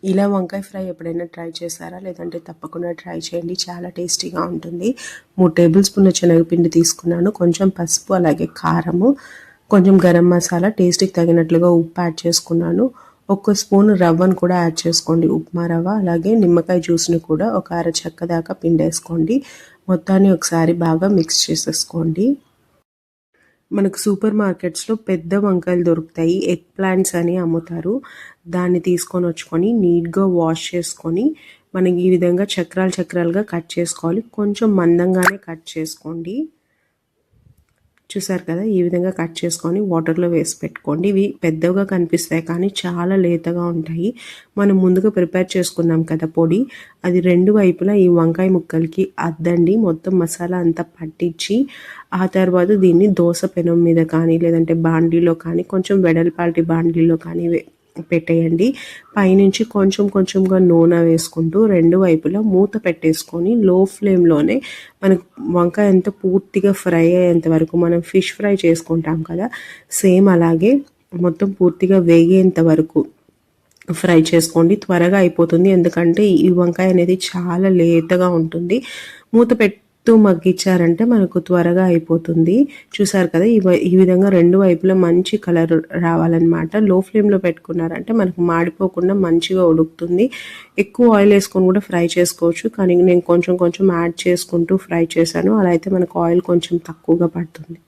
ఇలా వంకాయ ఫ్రై ఎప్పుడైనా ట్రై చేశారా? లేదంటే తప్పకుండా ట్రై చేయండి. చాలా టేస్టీగా ఉంటుంది. 3 టేబుల్ స్పూన్ల శనగపిండి తీసుకున్నాను. కొంచెం పసుపు, అలాగే కారము, కొంచెం గరం మసాలా, టేస్ట్‌కి తగినట్లుగా ఉప్పు యాడ్ చేసుకున్నాను. ఒక స్పూన్ రవ్వను కూడా యాడ్ చేసుకోండి, ఉప్మా రవ్వ. అలాగే నిమ్మకాయ జ్యూస్‌ని కూడా ఒక అర చెక్క దాకా పిండేసుకోండి. మొత్తాన్ని ఒకసారి బాగా మిక్స్ చేసేసుకోండి. మనకు సూపర్ మార్కెట్స్లో పెద్ద వంకాయలు దొరుకుతాయి, ఎగ్ ప్లాంట్స్ అని అమ్ముతారు. దాన్ని తీసుకొని వచ్చుకొని నీట్గా వాష్ చేసుకొని మనకి ఈ విధంగా చక్రాలు చక్రాలుగా కట్ చేసుకోవాలి. కొంచెం మందంగానే కట్ చేసుకోండి. చూసారు కదా, ఈ విధంగా కట్ చేసుకొని వాటర్లో వేసి పెట్టుకోండి. ఇవి పెద్దగా కనిపిస్తాయి కానీ చాలా లేతగా ఉంటాయి. మనం ముందుగా ప్రిపేర్ చేసుకున్నాం కదా పొడి, అది 2 వైపులా ఈ వంకాయ ముక్కలకి అద్దండి. మొత్తం మసాలా అంతా పట్టించి ఆ తర్వాత దీన్ని దోస పెనం మీద కానీ లేదంటే బాండీలో కానీ, కొంచెం వెడల్పాటి బాండీలో కానీ పెట్టేయండి. పైనుంచి కొంచెం కొంచెంగా నూనె వేసుకుంటూ 2 వైపులా మూత పెట్టేసుకొని లో ఫ్లేమ్లోనే మనకు వంకాయ అంతా పూర్తిగా ఫ్రై అయ్యేంత వరకు, మనం ఫిష్ ఫ్రై చేసుకుంటాం కదా, సేమ్ అలాగే మొత్తం పూర్తిగా వేగేంత వరకు ఫ్రై చేసుకోండి. త్వరగా అయిపోతుంది, ఎందుకంటే ఈ వంకాయ అనేది చాలా లేతగా ఉంటుంది. మూత పెడుతూ మగ్గించారంటే మనకు త్వరగా అయిపోతుంది. చూసారు కదా, ఈ విధంగా 2 వైపులా మంచి కలర్ రావాలన్నమాట. లో ఫ్లేమ్లో పెట్టుకున్నారంటే మనకు మాడిపోకుండా మంచిగా ఉడుకుతుంది. ఎక్కువ ఆయిల్ వేసుకొని కూడా ఫ్రై చేసుకోవచ్చు, కానీ నేను కొంచెం కొంచెం యాడ్ చేసుకుంటూ ఫ్రై చేశాను. అలా అయితే మనకు ఆయిల్ కొంచెం తక్కువగా పడుతుంది.